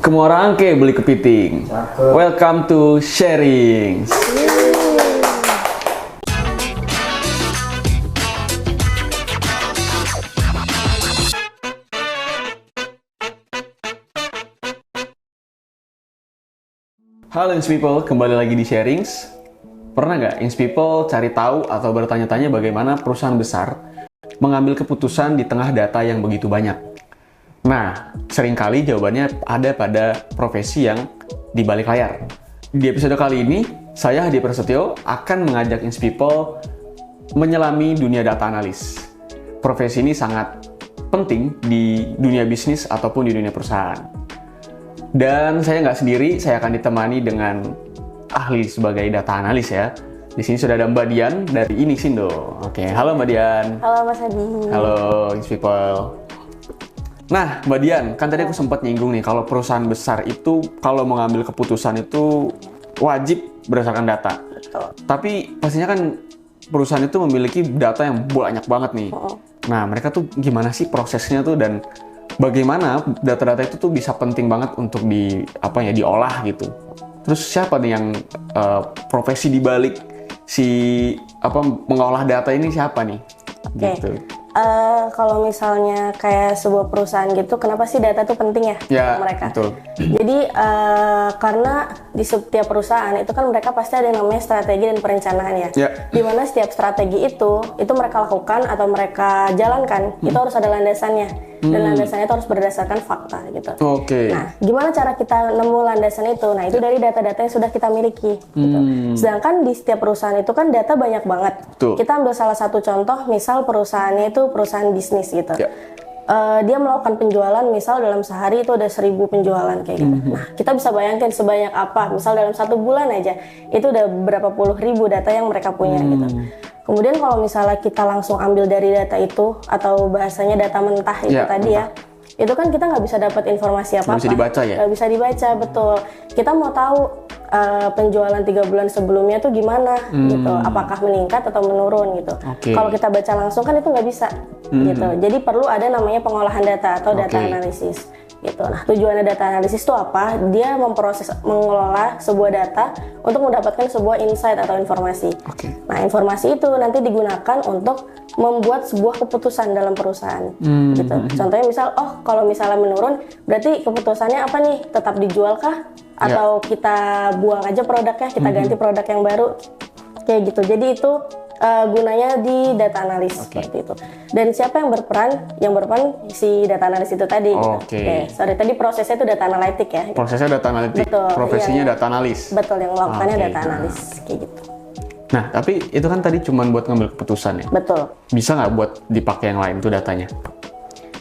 Semua orang ke beli kepiting. Welcome to Sharing. Halo Ins People, kembali lagi di Sharings. Pernah nggak Ins People cari tahu atau bertanya-tanya bagaimana perusahaan besar mengambil keputusan di tengah data yang begitu banyak? Nah, seringkali jawabannya ada pada profesi yang di balik layar. Di episode kali ini, saya Hadi Prasetyo akan mengajak Ins People menyelami dunia data analis. Profesi ini sangat penting di dunia bisnis ataupun di dunia perusahaan. Dan saya nggak sendiri, saya akan ditemani dengan ahli sebagai data analis ya. Di sini sudah ada Mbak Dian dari Inixindo. Oke, halo Mbak Dian. Halo Mas Hadi. Halo Ins People. Nah, Mbak Dian, kan tadi aku sempat nyinggung nih, kalau perusahaan besar itu, kalau mengambil keputusan itu wajib berdasarkan data. Betul. Tapi pastinya kan perusahaan itu memiliki data yang banyak banget nih. Nah, mereka tuh gimana sih prosesnya tuh dan bagaimana data-data itu tuh bisa penting banget untuk diolah gitu. Terus siapa nih yang profesi di balik mengolah data ini siapa nih? Gitu. Kalau misalnya kayak sebuah perusahaan gitu, kenapa sih data itu penting ya untuk mereka? Betul. Jadi karena di setiap perusahaan itu kan mereka pasti ada yang namanya strategi dan perencanaan ya. Dimana setiap strategi itu mereka lakukan atau mereka jalankan, itu harus ada landasannya. Dan landasannya itu harus berdasarkan fakta gitu. Oke. Nah, gimana cara kita nemu landasan itu? Nah, itu dari data-data yang sudah kita miliki. Gitu. Sedangkan di setiap perusahaan itu kan data banyak banget. Kita ambil salah satu contoh, misal perusahaannya itu perusahaan bisnis gitu. Dia melakukan penjualan, misal dalam sehari itu ada 1000 penjualan kayak gitu. Nah, kita bisa bayangkan sebanyak apa, misal dalam 1 bulan aja, itu udah berapa puluh ribu data yang mereka punya gitu. Kemudian kalau misalnya kita langsung ambil dari data itu, atau bahasanya data mentah itu tadi ya, itu kan kita nggak bisa dapat informasi apa-apa. Nggak bisa dibaca ya? Nggak bisa dibaca, betul. Kita mau tahu penjualan 3 bulan sebelumnya tuh gimana gitu, apakah meningkat atau menurun gitu. Kalau kita baca langsung kan itu nggak bisa gitu. Jadi perlu ada namanya pengolahan data atau data analisis gitu. Nah, tujuannya data analisis itu apa? Dia mengelola sebuah data untuk mendapatkan sebuah insight atau informasi. Nah, informasi itu nanti digunakan untuk membuat sebuah keputusan dalam perusahaan gitu. Contohnya misal, kalau misalnya menurun, berarti keputusannya apa nih? Tetap dijual kah? Atau kita buang aja produknya, kita ganti produk yang baru? Kayak gitu. Jadi itu gunanya di data analis seperti itu. Dan siapa yang berperan? Yang berperan si data analis itu tadi. Tadi prosesnya itu data analitik ya. Prosesnya data analitik. Betul, profesinya data analis. Betul, yang melakukannya data analis kayak gitu. Nah, tapi itu kan tadi cuma buat ngambil keputusan ya. Betul. Bisa nggak buat dipakai yang lain tuh datanya?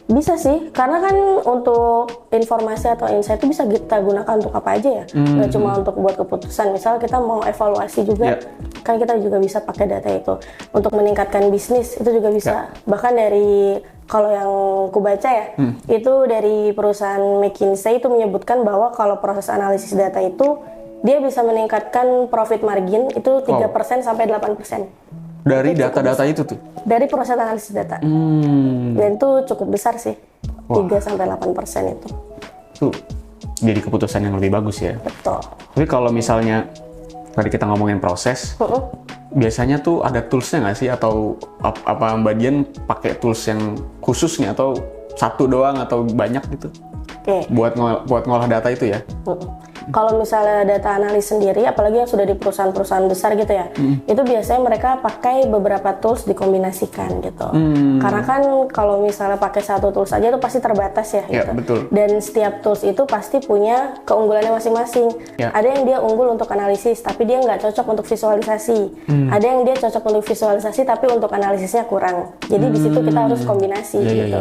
Bisa sih, karena kan untuk informasi atau insight itu bisa kita gunakan untuk apa aja ya. Nggak cuma untuk buat keputusan, misal kita mau evaluasi juga, kan kita juga bisa pakai data itu. Untuk meningkatkan bisnis, itu juga bisa. Bahkan dari, kalau yang ku baca ya, itu dari perusahaan McKinsey itu menyebutkan bahwa kalau proses analisis data itu, dia bisa meningkatkan profit margin itu 3% sampai 8%. Dari data-data itu tuh? Dari proses analisis data. Dan itu cukup besar sih. 3-8% itu. Tuh, jadi keputusan yang lebih bagus ya? Betul. Tapi kalau misalnya, tadi kita ngomongin proses, biasanya tuh ada toolsnya nggak sih? Atau apa Mbak Dian pakai tools yang khususnya? Atau satu doang atau banyak gitu? Buat ngolah data itu ya? Kalau misalnya data analis sendiri, apalagi yang sudah di perusahaan-perusahaan besar gitu ya, itu biasanya mereka pakai beberapa tools dikombinasikan gitu. Karena kan kalau misalnya pakai satu tools aja itu pasti terbatas ya gitu. Betul. Dan setiap tools itu pasti punya keunggulannya masing-masing. Ada yang dia unggul untuk analisis, tapi dia nggak cocok untuk visualisasi. Ada yang dia cocok untuk visualisasi, tapi untuk analisisnya kurang. Jadi di situ kita harus kombinasi gitu.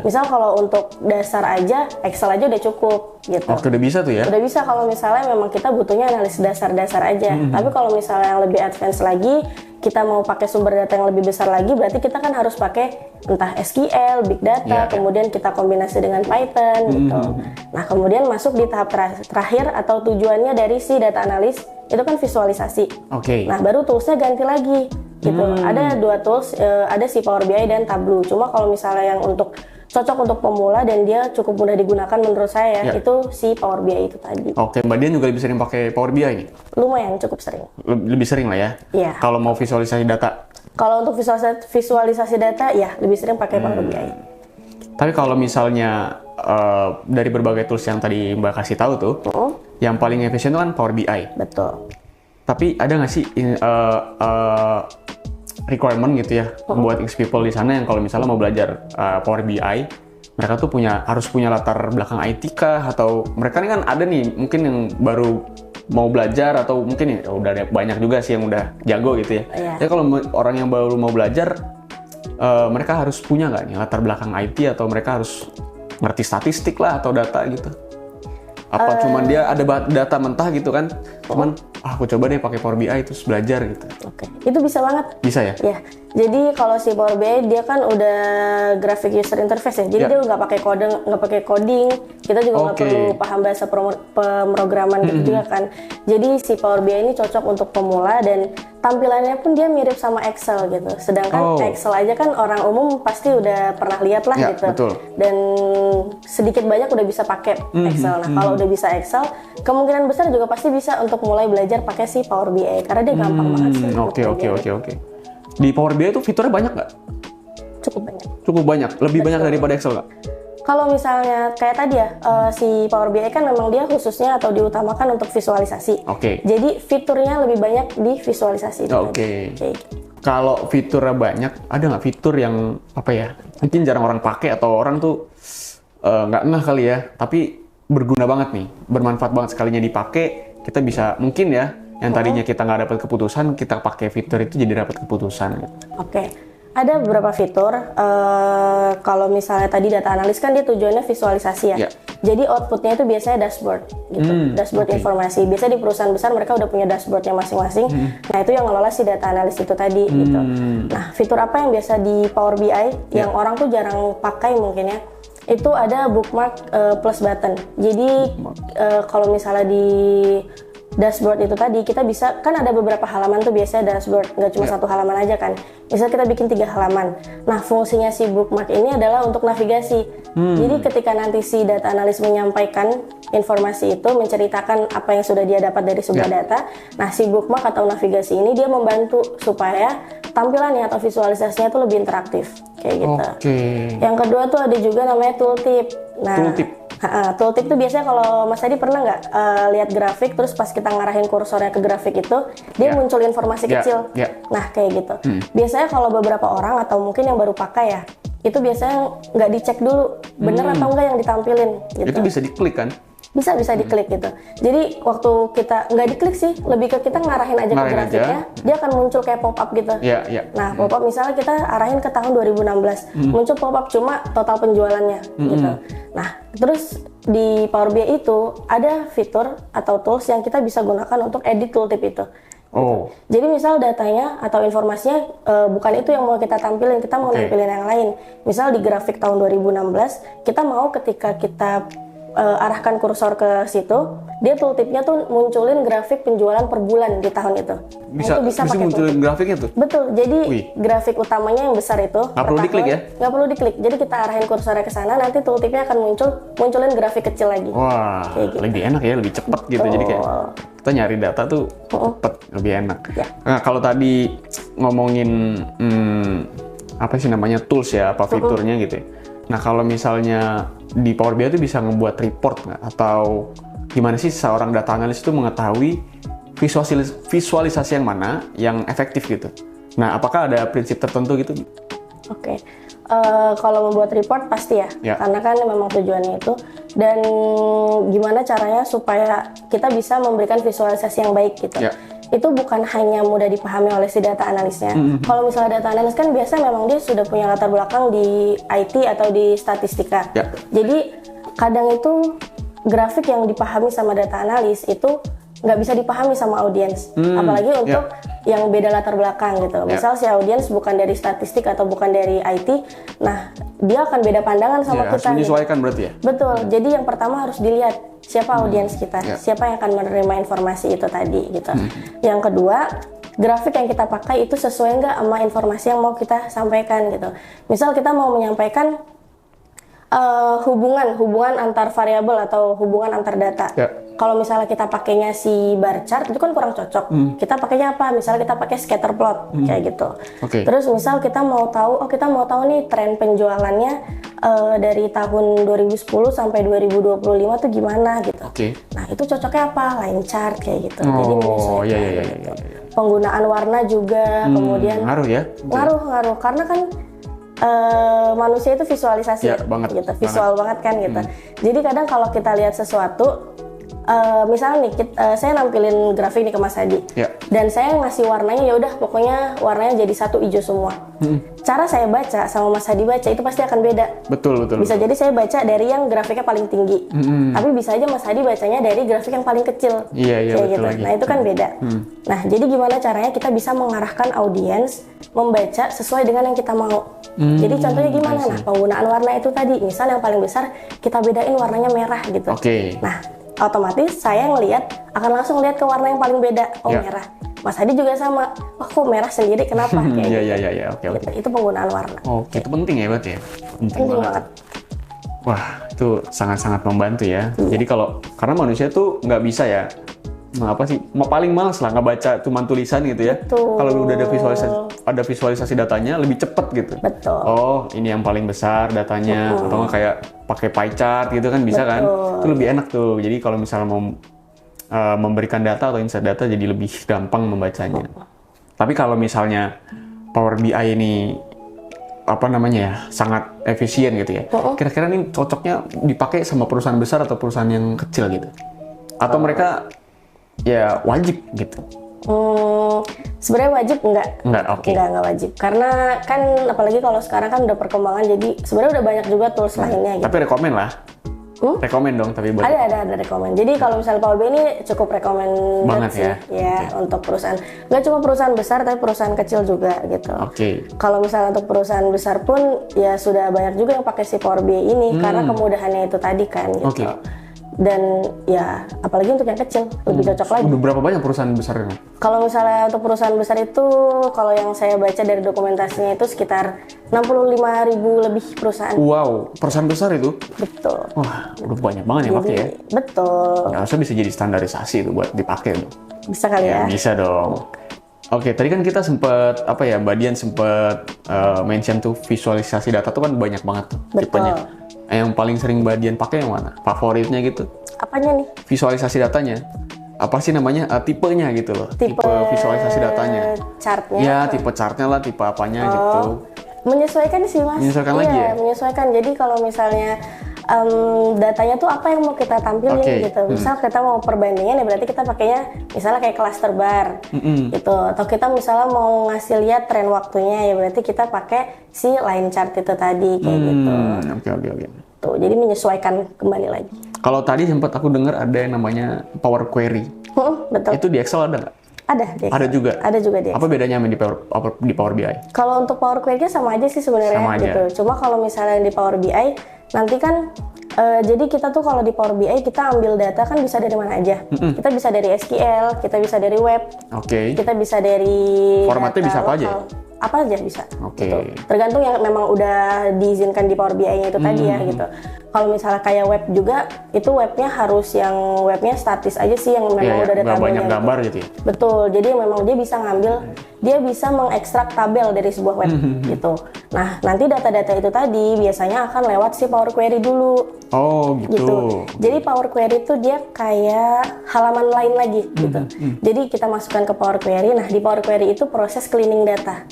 Misal kalau untuk dasar aja, Excel aja udah cukup gitu. Udah bisa tuh ya? Udah bisa kalau misalnya memang kita butuhnya analisis dasar-dasar aja. Tapi kalau misalnya yang lebih advance lagi, kita mau pakai sumber data yang lebih besar lagi, berarti kita kan harus pakai entah SQL, Big Data, kemudian kita kombinasi dengan Python gitu. Nah, kemudian masuk di tahap terakhir atau tujuannya dari si data analis, itu kan visualisasi. Nah, baru toolsnya ganti lagi gitu. Ada 2 tools, ada si Power BI dan Tableau. Cuma kalau misalnya yang untuk cocok untuk pemula dan dia cukup mudah digunakan menurut saya, itu si Power BI itu tadi. Oke, Mbak Dian juga lebih sering pakai Power BI nih? Lumayan, cukup sering. Lebih sering lah ya? Iya. Kalau mau visualisasi data? Kalau untuk visualisasi data, ya lebih sering pakai Power BI. Tapi kalau misalnya dari berbagai tools yang tadi Mbak kasih tahu tuh, yang paling efisien itu kan Power BI. Betul. Tapi ada nggak sih requirement gitu ya buat X people di sana yang kalau misalnya mau belajar Power BI, mereka tuh harus punya latar belakang IT kah, atau mereka ini kan ada nih mungkin yang baru mau belajar, atau mungkin ya udah ada banyak juga sih yang udah jago gitu ya. Ya kalau orang yang baru mau belajar, mereka harus punya nggak nih latar belakang IT, atau mereka harus ngerti statistik lah atau data gitu? Apa cuman dia ada data mentah gitu kan? Cuman aku coba deh pakai Power BI terus belajar gitu. Oke, itu bisa banget. Bisa ya? Ya. Jadi kalau si Power BI dia kan udah graphic user interface ya. Jadi dia nggak pakai coding. Kita juga nggak perlu paham bahasa pemrograman gitu juga kan. Jadi si Power BI ini cocok untuk pemula dan tampilannya pun dia mirip sama Excel gitu. Sedangkan Excel aja kan orang umum pasti udah pernah lihat lah gitu. Betul. Dan sedikit banyak udah bisa pakai Excel. Nah, kalau udah bisa Excel, kemungkinan besar juga pasti bisa untuk mulai belajar pakai si Power BI karena dia gampang banget sih. Oke. Di Power BI itu fiturnya banyak nggak? Cukup banyak. Cukup banyak. Lebih banyak daripada Excel nggak? Kalau misalnya kayak tadi ya, si Power BI kan memang dia khususnya atau diutamakan untuk visualisasi. Jadi fiturnya lebih banyak di visualisasi. Kalau fiturnya banyak, ada nggak fitur yang apa ya? Mungkin jarang orang pakai atau orang tuh nggak ngeh kali ya. Tapi berguna banget nih, bermanfaat banget sekalinya dipakai. Kita bisa mungkin ya, yang tadinya kita nggak dapat keputusan, kita pakai fitur itu jadi dapat keputusan. Ada beberapa fitur. Kalau misalnya tadi data analis kan dia tujuannya visualisasi ya. Jadi outputnya itu biasanya dashboard gitu. Dashboard informasi. Biasanya di perusahaan besar mereka udah punya dashboardnya masing-masing. Nah itu yang ngelola si data analis itu tadi gitu. Nah fitur apa yang biasa di Power BI yang orang tuh jarang pakai mungkin ya? Itu ada bookmark plus button. Jadi kalau misalnya di dashboard itu tadi kita bisa, kan ada beberapa halaman tuh biasanya dashboard, nggak cuma satu halaman aja kan. Misal kita bikin 3 halaman. Nah fungsinya si bookmark ini adalah untuk navigasi. Jadi ketika nanti si data analis menyampaikan informasi itu, menceritakan apa yang sudah dia dapat dari sebuah data, nah si bookmark atau navigasi ini dia membantu supaya tampilannya atau visualisasinya itu lebih interaktif kayak gitu. Yang kedua tuh ada juga namanya tooltip. Nah, tooltip itu biasanya kalau Mas Adi pernah nggak lihat grafik terus pas kita ngarahin kursornya ke grafik itu dia muncul informasi kecil. Nah kayak gitu. Biasanya kalau beberapa orang atau mungkin yang baru pakai ya, itu biasanya nggak dicek dulu bener atau enggak yang ditampilin. Gitu. Itu bisa diklik kan? Bisa diklik gitu. Jadi waktu kita nggak diklik sih, lebih ke kita ngarahin aja ke grafiknya, dia akan muncul kayak pop up gitu. Nah pop up misalnya kita arahin ke tahun 2016, muncul pop up cuma total penjualannya gitu. Nah terus di Power BI itu ada fitur atau tools yang kita bisa gunakan untuk edit tooltip itu. Jadi misal datanya atau informasinya bukan itu yang mau kita tampilin, kita mau nampilin yang lain. Misal di grafik tahun 2016, kita mau ketika kita arahkan kursor ke situ, dia tooltipnya tuh munculin grafik penjualan per bulan di tahun itu. Bisa pakai munculin grafiknya tuh? Betul, jadi grafik utamanya yang besar itu nggak perlu diklik ya? Nggak perlu diklik, jadi kita arahin kursornya ke sana, nanti tooltipnya akan munculin grafik kecil lagi. Wah, gitu. Lebih enak ya, lebih cepat gitu. Jadi kayak kita nyari data tuh cepet, lebih enak. Nah kalau tadi ngomongin apa sih namanya tools ya, apa fiturnya gitu ya. Nah kalau misalnya di Power BI itu bisa ngebuat report nggak? Atau gimana sih seorang data analis itu mengetahui visualisasi yang mana yang efektif gitu? Nah apakah ada prinsip tertentu gitu? Kalau membuat report pasti ya, karena kan memang tujuannya itu. Dan gimana caranya supaya kita bisa memberikan visualisasi yang baik gitu. Itu bukan hanya mudah dipahami oleh si data analisnya. Kalau misalnya data analis kan biasa memang dia sudah punya latar belakang di IT atau di statistika. Jadi kadang itu grafik yang dipahami sama data analis itu nggak bisa dipahami sama audiens. Apalagi untuk yang beda latar belakang gitu. Misal si audiens bukan dari statistik atau bukan dari IT, nah dia akan beda pandangan sama kita. Harus menyesuaikan gitu. Berarti ya? Betul. Jadi yang pertama harus dilihat siapa audiens kita, siapa yang akan menerima informasi itu tadi gitu. Yang kedua, grafik yang kita pakai itu sesuai nggak sama informasi yang mau kita sampaikan gitu. Misal kita mau menyampaikan hubungan antar variabel atau hubungan antar data. Ya. Kalau misalnya kita pakainya si bar chart itu kan kurang cocok. Kita pakainya apa? Misalnya kita pakai scatter plot kayak gitu. Terus misal kita mau tahu, kita mau tahu nih tren penjualannya dari tahun 2010 sampai 2025 tuh gimana gitu. Nah itu cocoknya apa? Line chart kayak gitu. Jadi menyesuaikan. Penggunaan warna juga, kemudian ngaruh ya? Ngaruh karena kan manusia itu visualisasi ya, banget, gitu, visual banget kan gitu. Jadi kadang kalau kita lihat sesuatu, misalnya nih saya nampilin grafik nih ke Mas Hadi, dan saya ngasih warnanya ya udah pokoknya warnanya jadi satu hijau semua. Cara saya baca sama Mas Hadi baca itu pasti akan beda. Betul. Bisa jadi saya baca dari yang grafiknya paling tinggi, tapi bisa aja Mas Hadi bacanya dari grafik yang paling kecil. Iya kayak betul gitu. lagi. Nah itu kan beda. Nah jadi gimana caranya kita bisa mengarahkan audiens membaca sesuai dengan yang kita mau. Jadi contohnya gimana? Nah penggunaan warna itu tadi, misal yang paling besar kita bedain warnanya merah gitu. Nah otomatis saya akan langsung lihat ke warna yang paling beda. Merah. Mas Hadi juga sama. Kok merah sendiri? Kenapa? Iya. Oke. Itu penggunaan warna. Itu penting ya, berarti ya? Penting banget. Wah, itu sangat-sangat membantu ya. Jadi karena manusia tuh nggak bisa ya, paling males lah ngebaca cuma tulisan gitu ya. Kalau udah ada visualisasi datanya lebih cepet gitu. Ini yang paling besar datanya, atau nggak kayak pakai pie chart gitu kan bisa kan? Itu lebih enak tuh. Jadi kalau misalnya mau memberikan data atau insert data jadi lebih gampang membacanya. Tapi kalau misalnya Power BI ini sangat efisien gitu ya. Kira-kira ini cocoknya dipakai sama perusahaan besar atau perusahaan yang kecil gitu? Atau mereka ya wajib gitu? Sebenarnya wajib enggak, wajib. Karena kan apalagi kalau sekarang kan udah perkembangan, jadi sebenarnya udah banyak juga tools lainnya gitu. Tapi rekomen lah. Rekomen dong, tapi buat ada rekomen. Jadi kalau misalnya Power BI ini cukup rekomen banget sih ya untuk perusahaan. Nggak cuma perusahaan besar, tapi perusahaan kecil juga gitu. Kalau misalnya untuk perusahaan besar pun ya sudah banyak juga yang pakai si Power BI ini karena kemudahannya itu tadi kan gitu. Dan ya apalagi untuk yang kecil lebih cocok lagi. Udah berapa banyak perusahaan besar ini? Kalau misalnya untuk perusahaan besar itu, kalau yang saya baca dari dokumentasinya itu sekitar 65.000 lebih perusahaan. Wow, perusahaan besar itu? Betul. Wah, udah banyak banget yang pakai ya? Betul. Ya, harusnya bisa jadi standarisasi itu buat dipakai tuh. Bisa kali ya? Bisa dong. Oke, tadi kan kita sempat Mbak Dian sempat mention tuh visualisasi data tuh kan banyak banget tuh tipenya. Yang paling sering Mbak Dian pakai yang mana? Favoritnya gitu? Apanya nih? Visualisasi datanya. Apa sih namanya? Tipenya gitu loh. Tipe visualisasi datanya. Chartnya? Ya, tipe chartnya lah, tipe apanya gitu. Menyesuaikan sih Mas. Menyesuaikan lagi ya? Menyesuaikan. Jadi kalau misalnya datanya tuh apa yang mau kita tampilin gitu. Misal kita mau perbandingan ya berarti kita pakainya misalnya kayak cluster bar gitu. Atau kita misalnya mau ngasih lihat tren waktunya ya berarti kita pakai si line chart itu tadi kayak gitu. Oke. Tuh, jadi menyesuaikan kembali lagi. Kalau tadi sempat aku dengar ada yang namanya Power Query. Betul. Itu di Excel ada nggak? Ada di Excel. Ada juga? Ada juga di Excel. Apa bedanya sama di Power BI? Kalau untuk Power Query sama aja sih sebenarnya gitu. Cuma kalau misalnya di Power BI nanti kan jadi kita tuh kalau di Power BI kita ambil data kan bisa dari mana aja. Kita bisa dari SQL, kita bisa dari web. Kita bisa dari formatnya bisa apa aja? Apa aja bisa. Gitu. Tergantung yang memang udah diizinkan di Power BI-nya itu tadi ya gitu. Kalau misalnya kayak web juga, itu webnya harus yang webnya statis aja sih yang memang udah ada tabelnya. Banyak gambar gitu ya? Betul, jadi memang dia bisa dia bisa mengekstrak tabel dari sebuah web gitu. Nah, nanti data-data itu tadi biasanya akan lewat si Power Query dulu. Oh, gitu. Jadi Power Query itu dia kayak halaman lain lagi gitu. Jadi kita masukkan ke Power Query, nah di Power Query itu proses cleaning data.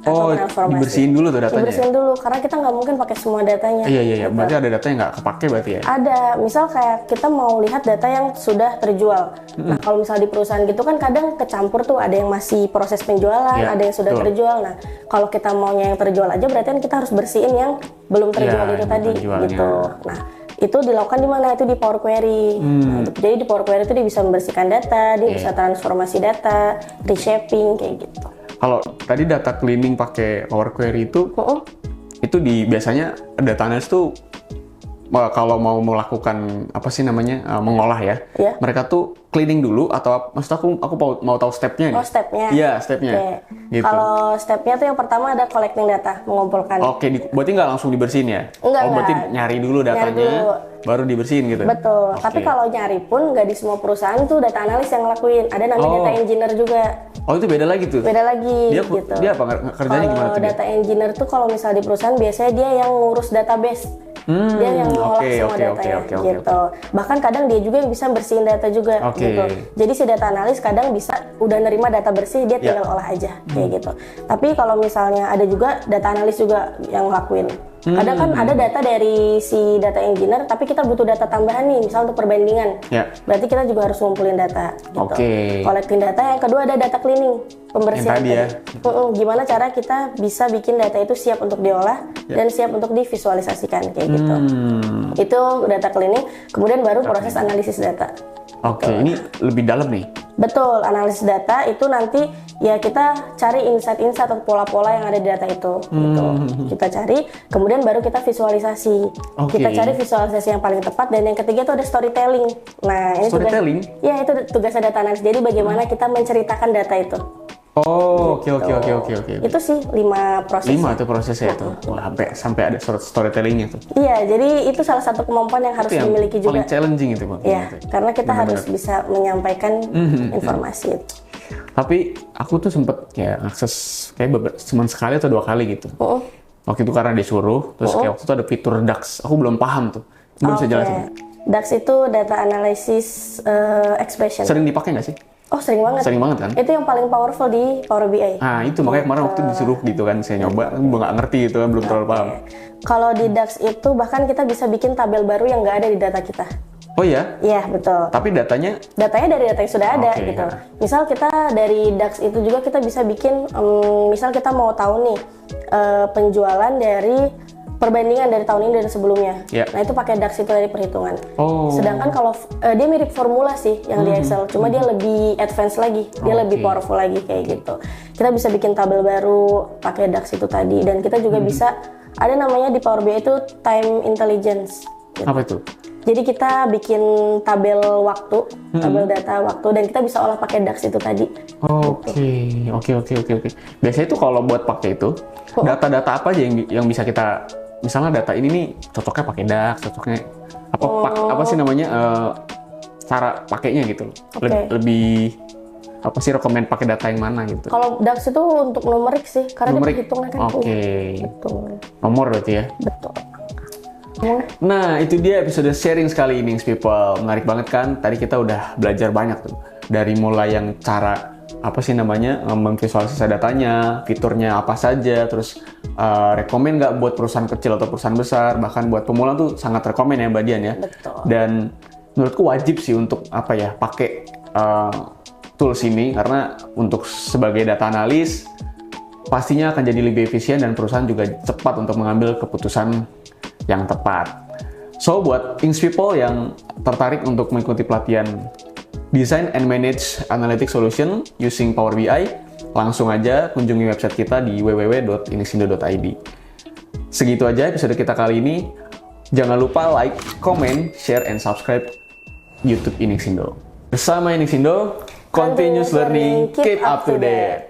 Dibersihin dulu tuh datanya? Dibersihin dulu, karena kita nggak mungkin pakai semua datanya. Iya, gitu. Berarti ada data yang nggak kepake berarti ya? Ada, misal kayak kita mau lihat data yang sudah terjual. Nah, kalau misal di perusahaan gitu kan kadang kecampur tuh, ada yang masih proses penjualan, ada yang sudah terjual. Nah, kalau kita maunya yang terjual aja, berarti kan kita harus bersihin yang belum terjual itu tadi, gitu. Nah, itu dilakukan di mana? Itu di Power Query. Nah, jadi di Power Query itu dia bisa membersihkan data, dia bisa transformasi data, reshaping kayak gitu. Kalau tadi data cleaning pakai Power Query itu, biasanya data analis tuh kalau mau melakukan apa sih namanya mengolah ya, mereka tuh cleaning dulu atau maksud aku mau tahu stepnya nih. Oh, stepnya. Iya, stepnya. Gitu. Kalau stepnya tuh yang pertama ada collecting data, mengumpulkan. Oke, berarti nggak langsung dibersihin ya? Enggak. Berarti nyari dulu datanya, baru dibersihin gitu. Betul. Tapi kalau nyari pun nggak di semua perusahaan tuh data analis yang ngelakuin. Ada namanya data engineer juga. Oh, itu beda lagi tuh? Beda lagi. Gitu. Dia apa kerjanya gimana tuh? Kalau data engineer tuh kalau misalnya di perusahaan biasanya dia yang ngurus database. Dia yang ngolah semua datanya gitu. Bahkan kadang dia juga yang bisa bersihin data juga gitu. Jadi si data analis kadang bisa udah nerima data bersih, dia tinggal olah aja kayak gitu. Tapi kalau misalnya ada juga data analis juga yang ngelakuin. Kadang kan ada data dari si data engineer, tapi kita butuh data tambahan nih, misal untuk perbandingan. Berarti kita juga harus ngumpulin data gitu. Collecting data. Yang kedua ada data cleaning, pembersihan tadi. Gimana cara kita bisa bikin data itu siap untuk diolah dan siap untuk divisualisasikan kayak gitu. Itu data cleaning, kemudian baru proses analisis data. Ini lebih dalam nih. Betul, analisis data itu nanti ya kita cari insight-insight atau pola-pola yang ada di data itu gitu. Kita cari, kemudian baru kita visualisasi. Kita cari visualisasi yang paling tepat, dan yang ketiga itu ada storytelling. Nah, ini storytelling? Itu tugasnya data analis. Jadi bagaimana kita menceritakan data itu. Oke. Itu sih 5 proses. 5 tuh prosesnya itu. Sampai ada storytellingnya tuh. Iya, jadi itu salah satu kemampuan yang harus dimiliki juga. Paling challenging itu, Bang. Iya, karena kita harus bisa menyampaikan informasi itu. Tapi aku tuh sempet akses kayak cuma sekali atau 2 kali gitu. Waktu itu karena disuruh, terus kayak waktu itu ada fitur DAX. Aku belum paham tuh. Bisa jelasin? DAX itu data analysis expression. Sering dipakai nggak sih? Oh, sering banget. Sering banget kan? Itu yang paling powerful di Power BI. Nah, itu makanya kemarin waktu disuruh gitu kan, saya nyoba, nggak ngerti gitu kan, belum terlalu paham. Kalau di DAX itu bahkan kita bisa bikin tabel baru yang nggak ada di data kita. Oh iya? Iya, betul. Tapi datanya dari data yang sudah ada gitu. Misal kita dari DAX itu juga kita bisa bikin, misal kita mau tahu nih penjualan dari perbandingan dari tahun ini dan sebelumnya. Nah, itu pakai DAX itu dari perhitungan. Sedangkan kalau dia mirip formula sih yang di Excel, cuma dia lebih advance lagi, dia lebih powerful lagi kayak gitu. Kita bisa bikin tabel baru pakai DAX itu tadi, dan kita juga bisa ada namanya di Power BI itu time intelligence. Gitu. Apa itu? Jadi kita bikin tabel waktu, tabel data waktu, dan kita bisa olah pakai DAX itu tadi. Oke. Biasanya itu kalau buat pakai itu, data-data apa aja yang bisa kita, misalnya data ini nih cocoknya pakai DAX, cocoknya apa sih namanya cara pakainya gitu. Lebih apa sih rekomend pakai data yang mana gitu? Kalau DAX itu untuk numerik sih, karena dia perhitungan kan. Betul. Nomor berarti ya? Betul. Nah, itu dia episode sharing sekali ini, people. Menarik banget kan? Tadi kita udah belajar banyak tuh. Dari mulai yang cara memvisualisasi datanya, fiturnya apa saja, terus rekomen nggak buat perusahaan kecil atau perusahaan besar, bahkan buat pemula tuh sangat rekomen ya, Mbak Dian ya. Betul. Dan menurutku wajib sih untuk pakai tools ini, karena untuk sebagai data analis pastinya akan jadi lebih efisien dan perusahaan juga cepat untuk mengambil keputusan yang tepat. So, buat Inks people yang tertarik untuk mengikuti pelatihan Design and Manage Analytics Solution using Power BI, langsung aja kunjungi website kita di www.inixindo.id. Segitu aja episode kita kali ini. Jangan lupa like, comment, share, and subscribe YouTube Inixindo. Bersama Inixindo, continuous learning, keep up to date.